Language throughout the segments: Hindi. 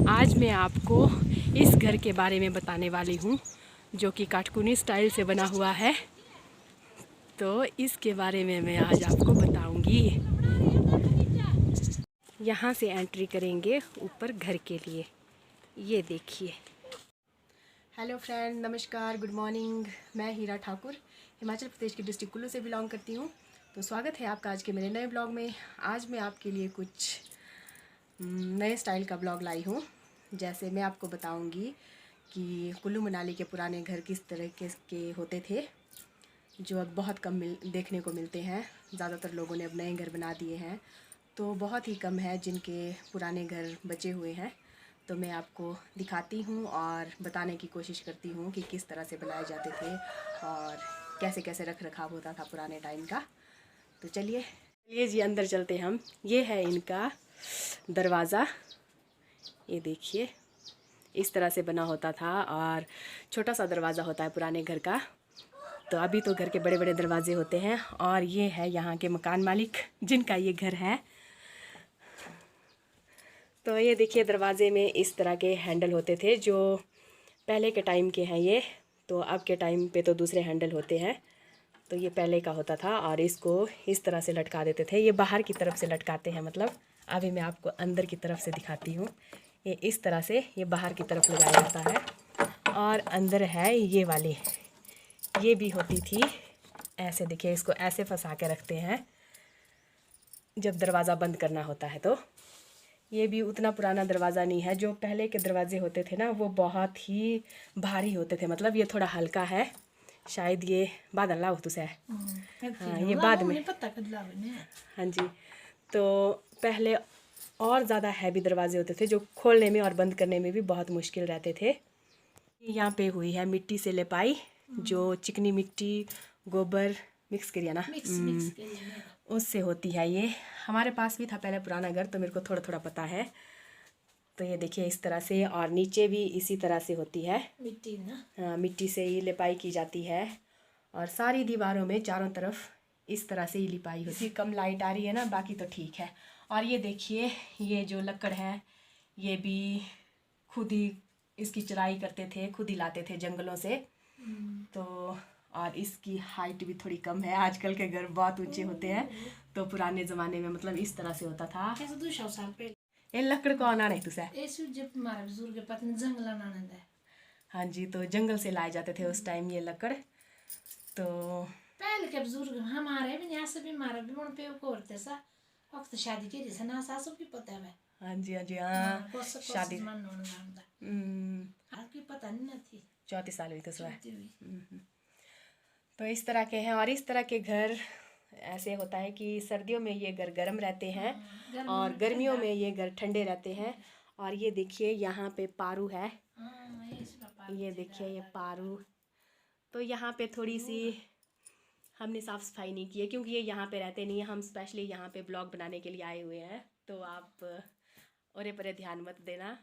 आज मैं आपको इस घर के बारे में बताने वाली हूँ जो कि काटकुनी स्टाइल से बना हुआ है। तो इसके बारे में मैं आज आपको बताऊंगी। यहाँ से एंट्री करेंगे ऊपर घर के लिए। ये देखिए। हेलो फ्रेंड, नमस्कार, गुड मॉर्निंग। मैं हीरा ठाकुर हिमाचल प्रदेश के डिस्ट्रिक्ट कुल्लू से बिलोंग करती हूँ। तो स्वागत है आपका आज के मेरे नए ब्लॉग में। आज मैं आपके लिए कुछ नए स्टाइल का ब्लॉग लाई हूँ। जैसे मैं आपको बताऊंगी कि कुल्लू मनाली के पुराने घर किस तरह के होते थे, जो अब बहुत कम देखने को मिलते हैं। ज़्यादातर लोगों ने अब नए घर बना दिए हैं, तो बहुत ही कम है जिनके पुराने घर बचे हुए हैं। तो मैं आपको दिखाती हूँ और बताने की कोशिश करती हूँ कि किस तरह से बनाए जाते थे और कैसे कैसे रख रखाव होता था पुराने टाइम का। तो चलिए जी, अंदर चलते हैं हम। ये है इनका दरवाज़ा। ये देखिए, इस तरह से बना होता था और छोटा सा दरवाज़ा होता है पुराने घर का। तो अभी तो घर के बड़े बड़े दरवाजे होते हैं। और ये है यहाँ के मकान मालिक जिनका ये घर है। तो ये देखिए, दरवाजे में इस तरह के हैंडल होते थे जो पहले के टाइम के हैं ये। तो अब के टाइम पे तो दूसरे हैंडल होते हैं। तो ये पहले का होता था और इसको इस तरह से लटका देते थे। ये बाहर की तरफ से लटकाते हैं, मतलब अभी मैं आपको अंदर की तरफ से दिखाती हूँ। ये इस तरह से ये बाहर की तरफ लगाया जाता है। और अंदर है ये वाली, ये भी होती थी ऐसे। देखिए, इसको ऐसे फंसा के रखते हैं जब दरवाज़ा बंद करना होता है। तो ये भी उतना पुराना दरवाज़ा नहीं है। जो पहले के दरवाजे होते थे ना, वो बहुत ही भारी होते थे। मतलब ये थोड़ा हल्का है। शायद ये बादल लाओ तुसे। हाँ, ये बाद में। हाँ जी। तो पहले और ज़्यादा हैवी दरवाजे होते थे जो खोलने में और बंद करने में भी बहुत मुश्किल रहते थे। यहाँ पे हुई है मिट्टी से लिपाई, जो चिकनी मिट्टी गोबर मिक्स करिए ना, उससे होती है। ये हमारे पास भी था पहले पुराना घर, तो मेरे को थोड़ा थोड़ा पता है। तो ये देखिए इस तरह से, और नीचे भी इसी तरह से होती है मिट्टी ना। हाँ, मिट्टी से ही लिपाई की जाती है। और सारी दीवारों में चारों तरफ इस तरह से ही लिपाई होती है। कम लाइट आ रही है ना, बाकी तो ठीक है। और ये देखिए, ये जो लकड़ है ये भी खुद ही इसकी चराई करते थे, खुद ही लाते थे जंगलों से। तो और इसकी हाइट भी थोड़ी कम है। आजकल के घर बहुत ऊंचे होते हैं, तो पुराने ज़माने में मतलब इस तरह से होता था। ये लकड़ कौन आने तुसे? हाँ जी, तो जंगल से लाए जाते थे उस टाइम ये लकड़। तो पहले के बुजुर्ग हमारे भी यहाँ से भी हमारे भी मन पे करते सा वक्त शादी के जैसे ना सासू की पता है। हाँ जी, हाँ जी, हाँ। शादी की पता नहीं थी। 34 साल हुई तो सुबह। तो इस तरह के हैं। और इस तरह के घर ऐसे होता है कि सर्दियों में ये घर गर्म रहते हैं और गर्मियों में ये घर ठंडे रहते हैं। और ये देखिए, यहाँ पे पारू है। ये देखिए, ये पारू। तो यहाँ पे थोड़ी सी हमने साफ़ सफाई नहीं की है, क्योंकि ये यहाँ पे रहते नहीं है। हम स्पेशली यहाँ पे ब्लॉग बनाने के लिए आए हुए हैं, तो आप औरे परे ध्यान मत देना।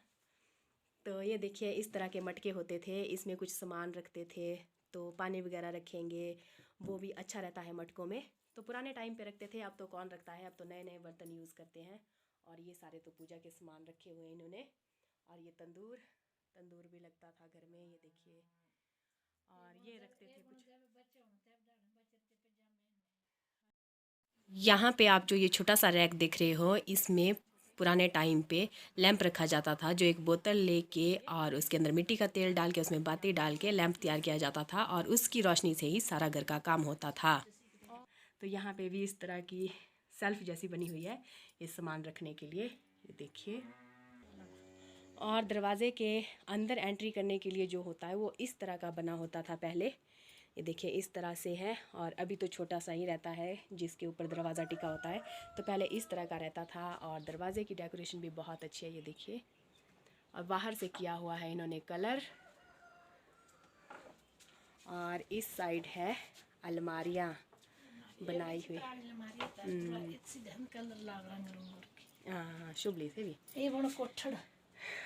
तो ये देखिए, इस तरह के मटके होते थे, इसमें कुछ सामान रखते थे। तो पानी वगैरह रखेंगे, वो भी अच्छा रहता है मटकों में। तो पुराने टाइम पे रखते थे, अब तो कौन रखता है, अब तो नए नए बर्तन यूज़ करते हैं। और ये सारे तो पूजा के सामान रखे हुए हैं इन्होंने। और ये तंदूर तंदूर भी लगता था घर में, ये देखिए। और ये रखते थे कुछ। यहाँ पे आप जो ये छोटा सा रैक देख रहे हो, इसमें पुराने टाइम पे लैंप रखा जाता था, जो एक बोतल लेके और उसके अंदर मिट्टी का तेल डाल के उसमें बाती डाल के लैंप तैयार किया जाता था और उसकी रोशनी से ही सारा घर का काम होता था। तो यहाँ पे भी इस तरह की सेल्फ जैसी बनी हुई है ये सामान रखने के लिए, ये देखिए। और दरवाजे के अंदर एंट्री करने के लिए जो होता है वो इस तरह का बना होता था पहले। ये देखिए, इस तरह से है। और अभी तो छोटा सा ही रहता है जिसके ऊपर दरवाज़ा टिका होता है। तो पहले इस तरह का रहता था। और दरवाजे की डेकोरेशन भी बहुत अच्छी है, ये देखिए। और बाहर से किया हुआ है इन्होंने कलर। और इस साइड है अलमारियाँ बनाई हुई। हाँ, शुभली से भी। ये बड़ा कोठड़।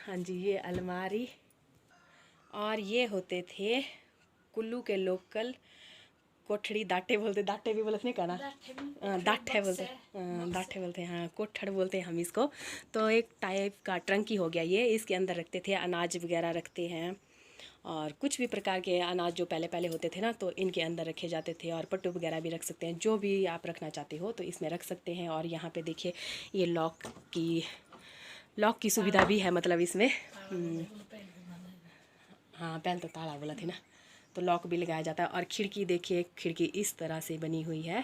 हाँ जी, ये अलमारी। और ये होते थे कुल्लू के लोकल कोठड़ी दाटे बोलते, दाटे भी बोलते नहीं कहना, दाठे बोलते, दाठे बोलते हैं, हाँ कोठड़ बोलते हैं हम इसको। तो एक टाइप का ट्रंकी हो गया ये, इसके अंदर रखते थे अनाज वगैरह रखते हैं, और कुछ भी प्रकार के अनाज जो पहले पहले होते थे ना, तो इनके अंदर रखे जाते थे। और पट्टू वगैरह भी रख सकते हैं, जो भी आप रखना चाहते हो तो इसमें रख सकते हैं। और यहाँ पे देखिए ये लॉक की सुविधा भी है, मतलब इसमें हाँ पहले तो ताला बोला थी ना, तो लॉक भी लगाया जाता है। और खिड़की देखिए, खिड़की इस तरह से बनी हुई है,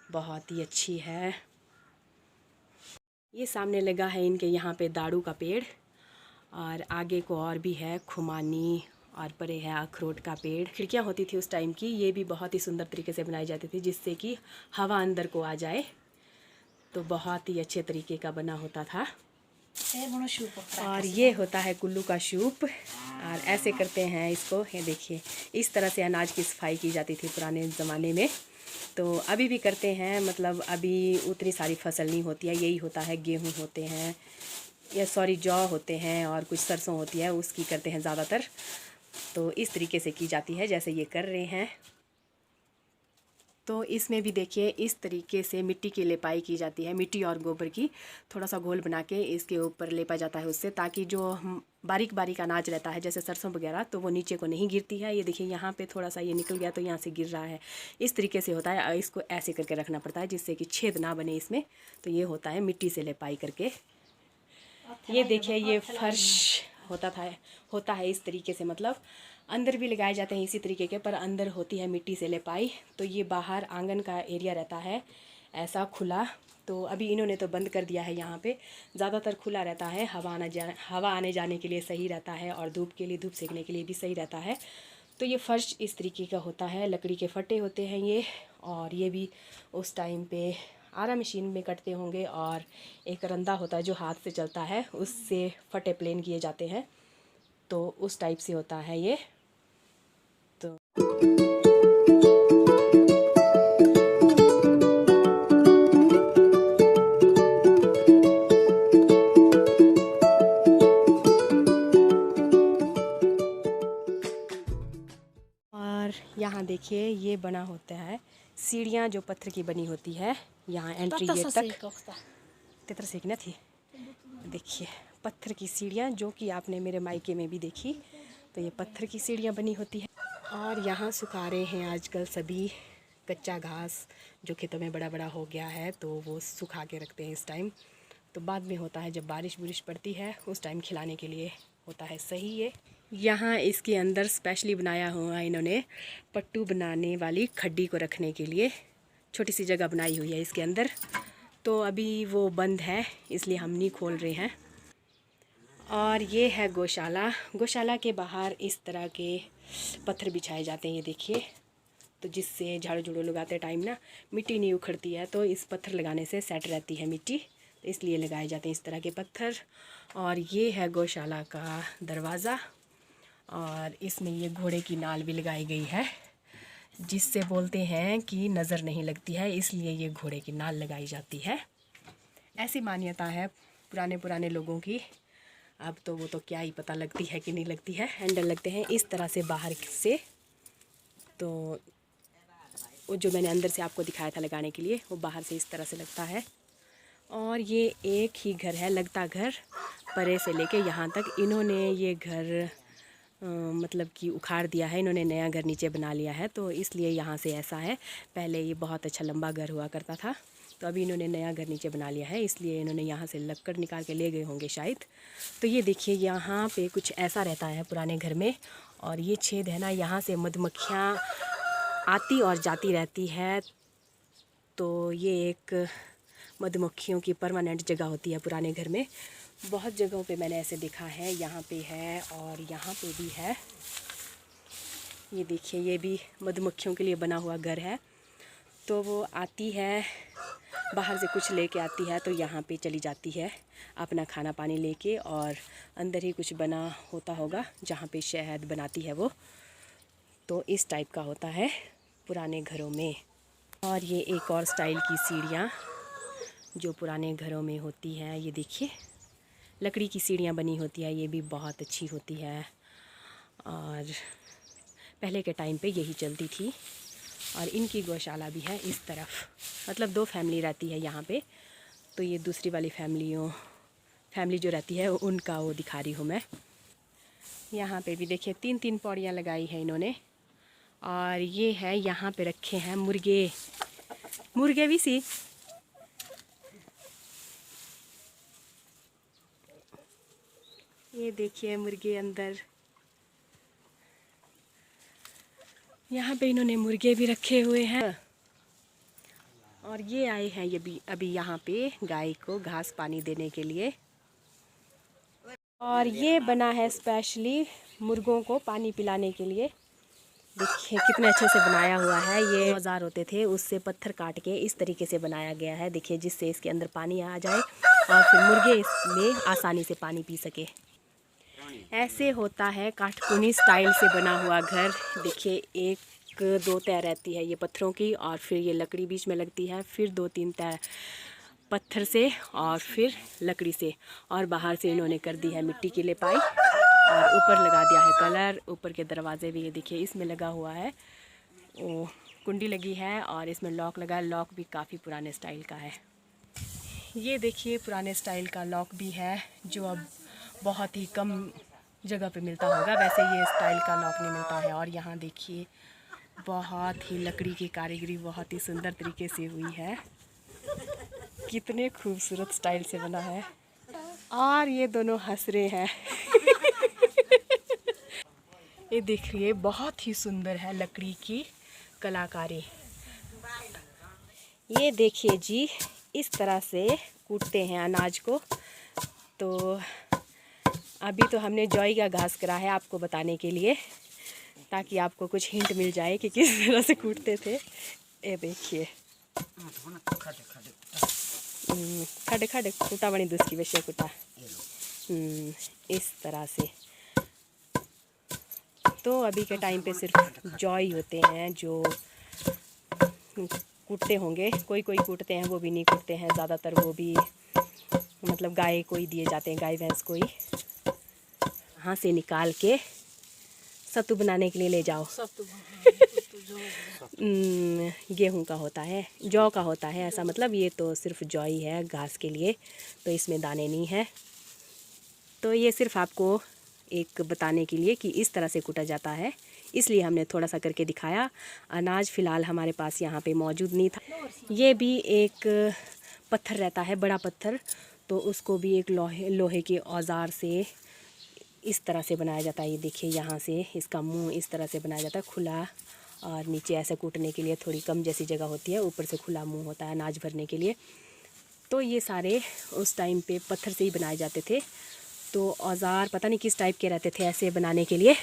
बहुत ही अच्छी है। ये सामने लगा है इनके यहाँ पे दाड़ू का पेड़, और आगे को और भी है खुमानी, और परे है अखरोट का पेड़। खिड़कियाँ होती थी उस टाइम की, ये भी बहुत ही सुंदर तरीके से बनाई जाती थी, जिससे कि हवा अंदर को आ जाए, तो बहुत ही अच्छे तरीके का बना होता था। और ये होता है कुल्लू का सूप, और ऐसे करते हैं इसको, ये देखिए इस तरह से अनाज की सफाई की जाती थी पुराने ज़माने में। तो अभी भी करते हैं, मतलब अभी उतनी सारी फसल नहीं होती है, यही होता है गेहूँ होते हैं, या सॉरी जौ होते हैं, और कुछ सरसों होती है, उसकी करते हैं ज़्यादातर। तो इस तरीके से की जाती है जैसे ये कर रहे हैं। तो इसमें भी देखिए इस तरीके से मिट्टी की लेपाई की जाती है, मिट्टी और गोबर की थोड़ा सा घोल बना के इसके ऊपर लेपा जाता है उससे, ताकि जो बारीक बारीक अनाज रहता है जैसे सरसों वगैरह, तो वो नीचे को नहीं गिरती है। ये देखिए यहाँ पे थोड़ा सा ये निकल गया तो यहाँ से गिर रहा है, इस तरीके से होता है। इसको ऐसे करके रखना पड़ता है जिससे कि छेद ना बने इसमें। तो ये होता है मिट्टी से लेपाई करके। ये देखिए ये फर्श होता है इस तरीके से, मतलब अंदर भी लगाए जाते हैं इसी तरीके के, पर अंदर होती है मिट्टी से लेपाई। तो ये बाहर आंगन का एरिया रहता है ऐसा खुला, तो अभी इन्होंने तो बंद कर दिया है। यहाँ पे ज़्यादातर खुला रहता है, हवा आने जाने के लिए सही रहता है, और धूप के लिए, धूप सेकने के लिए भी सही रहता है। तो ये फ़र्श इस तरीके का होता है, लकड़ी के फट्टे होते हैं ये। और ये भी उस टाइम पे आरा मशीन में कटते होंगे, और एक रंदा होता है जो हाथ से चलता है, उससे फटे प्लेन किए जाते हैं, तो उस टाइप से होता है ये। तो और यहाँ देखिए ये बना होता है सीढ़ियाँ जो पत्थर की बनी होती है, यहाँ एंट्री गेट तक तितर सीखना थी। देखिए पत्थर की सीढ़ियाँ, जो कि आपने मेरे मायके में भी देखी, तो ये पत्थर की सीढ़ियाँ बनी होती है। और यहाँ सुखा रहे हैं आजकल सभी कच्चा घास, जो खेतों में बड़ा बड़ा हो गया है, तो वो सुखा के रखते हैं इस टाइम। तो बाद में होता है जब बारिश बुरिश पड़ती है उस टाइम खिलाने के लिए होता है सही ये। यहाँ इसके अंदर स्पेशली बनाया हुआ इन्होंने पट्टू बनाने वाली खड्डी को रखने के लिए, छोटी सी जगह बनाई हुई है इसके अंदर। तो अभी वो बंद है, इसलिए हम नहीं खोल रहे हैं। और ये है गौशाला। गौशाला के बाहर इस तरह के पत्थर बिछाए जाते हैं, ये देखिए, तो जिससे झाड़ू झूड़ू लगाते टाइम ना मिट्टी नहीं उखड़ती है, तो इस पत्थर लगाने से सेट रहती है मिट्टी, तो इसलिए लगाए जाते हैं इस तरह के पत्थर। और ये है गौशाला का दरवाज़ा, और इसमें ये घोड़े की नाल भी लगाई गई है, जिससे बोलते हैं कि नज़र नहीं लगती है, इसलिए ये घोड़े की नाल लगाई जाती है। ऐसी मान्यता है पुराने लोगों की। अब तो वो तो क्या ही पता लगती है कि नहीं लगती है। हैंडल लगते हैं इस तरह से बाहर से, तो वो जो मैंने अंदर से आपको दिखाया था लगाने के लिए, वो बाहर से इस तरह से लगता है। और ये एक ही घर है, लगता घर परे से लेके यहाँ तक इन्होंने ये घर मतलब कि उखाड़ दिया है, इन्होंने नया घर नीचे बना लिया है, तो इसलिए यहाँ से ऐसा है। पहले ये बहुत अच्छा लंबा घर हुआ करता था, तो अभी इन्होंने नया घर नीचे बना लिया है, इसलिए इन्होंने यहाँ से लक्कड़ निकाल के ले गए होंगे शायद। तो ये देखिए यहाँ पे कुछ ऐसा रहता है पुराने घर में, और ये छेद है ना, यहाँ से मधुमक्खियाँ आती और जाती रहती है। तो ये एक मधुमक्खियों की परमानेंट जगह होती है पुराने घर में। बहुत जगहों पे मैंने ऐसे देखा है, यहाँ पे है और यहाँ पे भी है। ये देखिए ये भी मधुमक्खियों के लिए बना हुआ घर है। तो वो आती है बाहर से कुछ लेके आती है, तो यहाँ पे चली जाती है अपना खाना पानी लेके, और अंदर ही कुछ बना होता होगा जहाँ पे शहद बनाती है वो। तो इस टाइप का होता है पुराने घरों में। और ये एक और स्टाइल की सीढ़ियाँ जो पुराने घरों में होती हैं, ये देखिए लकड़ी की सीढ़ियाँ बनी होती है, ये भी बहुत अच्छी होती है, और पहले के टाइम पे यही चलती थी। और इनकी गौशाला भी है इस तरफ, मतलब 2 फैमिली रहती है यहाँ पे। तो ये दूसरी वाली फैमिली जो रहती है उनका वो दिखा रही हूँ मैं। यहाँ पे भी देखिए 3-3 पौड़ियाँ लगाई है इन्होंने। और ये है यहाँ पे रखे हैं मुर्गे भी सी। ये देखिए मुर्गे अंदर, यहाँ पे इन्होंने मुर्गे भी रखे हुए हैं। और ये आए हैं ये भी अभी यहाँ पे गाय को घास पानी देने के लिए। और ये बना है स्पेशली मुर्गों को पानी पिलाने के लिए। देखिए कितने अच्छे से बनाया हुआ है। ये औजार होते थे उससे पत्थर काट के इस तरीके से बनाया गया है, देखिए, जिससे इसके अंदर पानी आ जाए और फिर मुर्गे इसमें आसानी से पानी पी सके। ऐसे होता है काटकुनी स्टाइल से बना हुआ घर। देखिए 1-2 तह रहती है ये पत्थरों की, और फिर ये लकड़ी बीच में लगती है, फिर 2-3 तह पत्थर से और फिर लकड़ी से, और बाहर से इन्होंने कर दी है मिट्टी की लिपाई और ऊपर लगा दिया है कलर। ऊपर के दरवाजे भी ये देखिए इसमें लगा हुआ है, वो कुंडी लगी है और इसमें लॉक लगा है। लॉक भी काफ़ी पुराने स्टाइल का है। ये देखिए पुराने स्टाइल का लॉक भी है जो अब बहुत ही कम जगह पे मिलता होगा, वैसे ये स्टाइल का लॉक नहीं मिलता है। और यहाँ देखिए बहुत ही लकड़ी की कारीगरी बहुत ही सुंदर तरीके से हुई है, कितने खूबसूरत स्टाइल से बना है। और ये दोनों हंस रहे हैं ये देख रही है, बहुत ही सुंदर है लकड़ी की कलाकारी। ये देखिए जी, इस तरह से कूटते हैं अनाज को। तो अभी तो हमने जॉई का घास करा है आपको बताने के लिए, ताकि आपको कुछ हिंट मिल जाए कि किस तरह से कूटते थे। ये देखिए खड़े खड़े कूटा बनी दूसरी वैसे कूटा इस तरह से। तो अभी के टाइम पे सिर्फ जॉई होते हैं जो कूटते होंगे, कोई कोई कूटते हैं, वो भी नहीं कूटते हैं ज़्यादातर, वो भी मतलब गाय को ही दिए जाते हैं, गाय भैंस को ही। यहाँ से निकाल के सत्तू बनाने के लिए ले जाओ। गेहूं का होता है, जौ का होता है ऐसा, मतलब ये तो सिर्फ जौ ही है घास के लिए, तो इसमें दाने नहीं है। तो ये सिर्फ आपको एक बताने के लिए कि इस तरह से कूटा जाता है, इसलिए हमने थोड़ा सा करके दिखाया। अनाज फ़िलहाल हमारे पास यहाँ पे मौजूद नहीं था। ये भी एक पत्थर रहता है, बड़ा पत्थर, तो उसको भी एक लोहे के औजार से इस तरह से बनाया जाता है। ये देखिए यहाँ से इसका मुंह इस तरह से बनाया जाता है खुला, और नीचे ऐसे कूटने के लिए थोड़ी कम जैसी जगह होती है, ऊपर से खुला मुंह होता है अनाज भरने के लिए। तो ये सारे उस टाइम पे पत्थर से ही बनाए जाते थे। तो औज़ार पता नहीं किस टाइप के रहते थे ऐसे बनाने के लिए,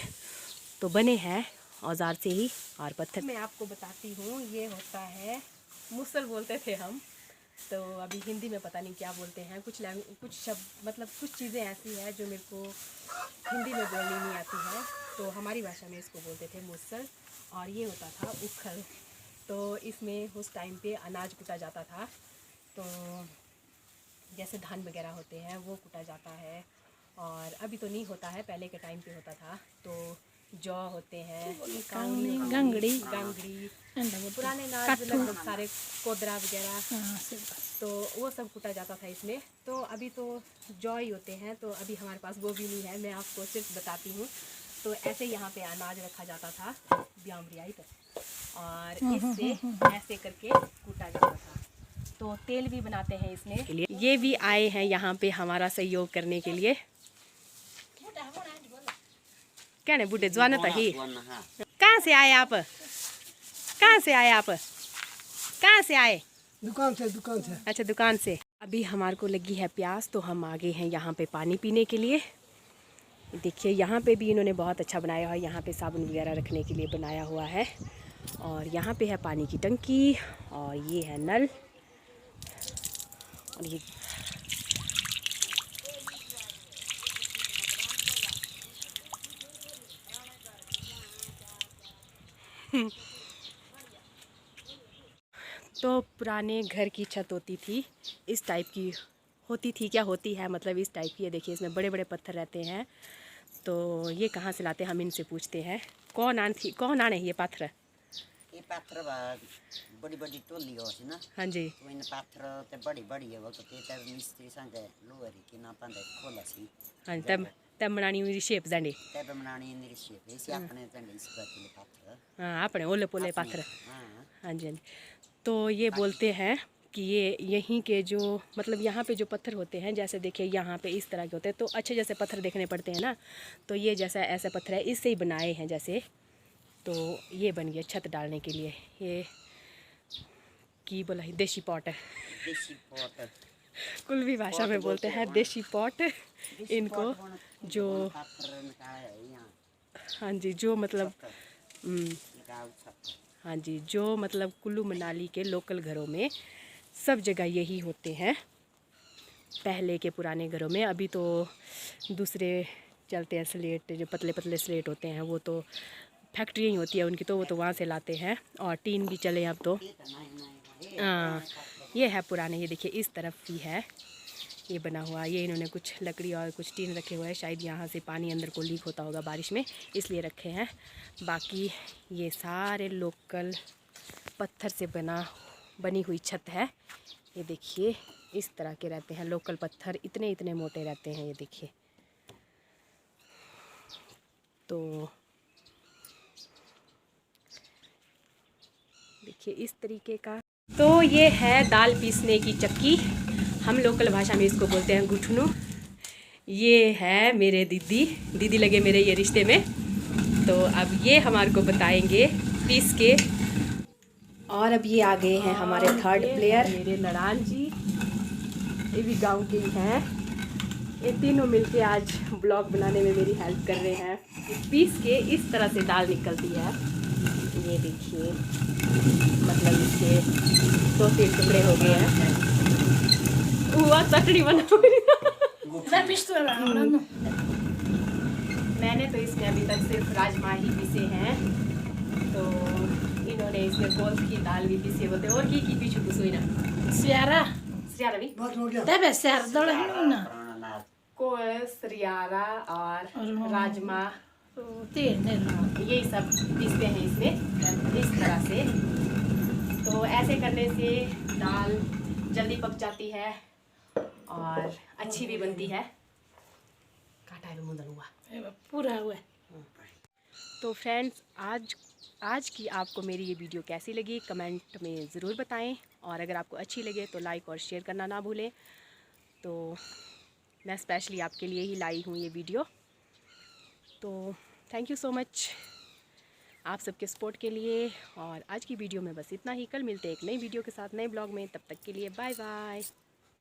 तो बने हैं औज़ार से ही और पत्थर। मैं आपको बताती हूँ, ये होता है मुसल बोलते थे हम, तो अभी हिंदी में पता नहीं क्या बोलते हैं। कुछ शब्द मतलब कुछ चीज़ें ऐसी हैं जो मेरे को हिंदी में बोलनी नहीं आती है, तो हमारी भाषा में इसको बोलते थे मुसल। और ये होता था उखल, तो इसमें उस टाइम पे अनाज कूटा जाता था। तो जैसे धान वगैरह होते हैं वो कूटा जाता है, और अभी तो नहीं होता है, पहले के टाइम पे होता था। तो जौ होते हैं, गंगड़ी पुराने अनाज लगभग सारे, कोदरा वगैरह, तो वो सब कूटा जाता था इसमें। तो अभी तो जौ ही होते हैं, तो अभी हमारे पास वो भी नहीं है, मैं आपको सिर्फ बताती हूँ। तो ऐसे यहाँ पे अनाज रखा जाता था ब्यामरियाई पर, और इससे ऐसे करके कूटा जाता था। तो तेल भी बनाते हैं इसमें। ये भी आए हैं यहाँ पे हमारा सहयोग करने के लिए। क्या नहीं बूढ़े जवान ही, कहाँ से आए आप? कहाँ से आए आप? कहाँ से आए? दुकान से अच्छा, दुकान से। अभी हमारे को लगी है प्यास, तो हम आ गए हैं यहाँ पे पानी पीने के लिए। देखिए यहाँ पे भी इन्होंने बहुत अच्छा बनाया हुआ है, यहाँ पे साबुन वगैरह रखने के लिए बनाया हुआ है। और यहाँ पे है पानी की टंकी, और ये है नल, और ये तो पुराने घर की छत होती थी, इस टाइप की होती थी, क्या होती है मतलब इस टाइप की है। देखिए इसमें बड़े बड़े पत्थर रहते हैं, तो ये कहाँ से लाते हैं हम इनसे पूछते हैं। कौन आने ये पत्थर? ये पात्र बड़ी बड़ी टोली हो सी ना। हाँ जी तो इन पात्र ते बड़ी बड़ी है वो तो ते मिस्त्री संगे लोरी की ना पांदे खोला सी। हाँ जी तब बनानी हुई शेप जांडी ते बनानी मेरी शेप इसी अपने संगे इस बात के पात्र। हाँ अपने ओले पोले पात्र। हाँ हाँ जी हाँ जी। तो ये बोलते हैं कि ये यहीं के जो मतलब यहाँ पे जो पत्थर होते हैं, जैसे देखिए यहाँ पे इस तरह के होते हैं, तो अच्छे जैसे पत्थर देखने पड़ते हैं ना, तो ये जैसा ऐसा पत्थर है इससे ही बनाए हैं जैसे। तो ये बन गया छत डालने के लिए। ये की बोला है देसी पॉट है, देसी पॉट कुल भी भाषा में बोलते हैं देसी पॉट इनको। जो हाँ जी जो मतलब हाँ जी जो मतलब कुल्लू मनाली के लोकल घरों में सब जगह यही होते हैं, पहले के पुराने घरों में। अभी तो दूसरे चलते हैं स्लेट, जो पतले पतले स्लेट होते हैं वो तो फैक्ट्री ही होती है उनकी, तो वो तो वहाँ से लाते हैं। और टीन भी चले अब तो। ये है पुराने, ये देखिए इस तरफ भी है ये बना हुआ। ये इन्होंने कुछ लकड़ी और कुछ टीन रखे हुए हैं, शायद यहाँ से पानी अंदर को लीक होता होगा बारिश में इसलिए रखे हैं। बाकी ये सारे लोकल पत्थर से बनी हुई छत है। ये देखिए इस तरह के रहते हैं लोकल पत्थर, इतने इतने मोटे रहते हैं ये देखिए। तो देखिए इस तरीके का। तो ये है दाल पीसने की चक्की, हम लोकल भाषा में इसको बोलते हैं गुठनू। ये है मेरे दीदी लगे मेरे ये रिश्ते में। तो अब ये हमारे को बताएंगे पीस के। और अब ये आ गए हैं हमारे थर्ड प्लेयर मेरे नड़ान जी, ये भी गांव के ही हैं। ये तीनों मिलके आज ब्लॉग बनाने में मेरी हेल्प कर रहे हैं। पीस के इस तरह से दाल निकलती है, ये देखिए मतलब इसके 2-3 टुकड़े हो गए हैं। हुआ चटनी बना मैंने तो इसमें अभी तक सिर्फ राजमा ही पीसे हैं, तो इन्होंने इसमें कोल्थ की दाल भी पीसे होते। और की पीछू कुछ ना स्यारा सियारा भी तबे स्यार दौड़ ना कोल सियारा और राजमा तेल यही सब पीसते हैं इसमें इस तरह से। तो ऐसे करने से दाल जल्दी पक जाती है और अच्छी भी बनती है। काटा है मुंदन हुआ पूरा हुआ। तो फ्रेंड्स आज की आपको मेरी ये वीडियो कैसी लगी कमेंट में ज़रूर बताएं, और अगर आपको अच्छी लगे तो लाइक और शेयर करना ना भूलें। तो मैं स्पेशली आपके लिए ही लाई हूँ ये वीडियो। तो थैंक यू सो मच आप सबके सपोर्ट के लिए। और आज की वीडियो में बस इतना ही, कल मिलते हैं एक नई वीडियो के साथ नए ब्लॉग में। तब तक के लिए बाय बाय।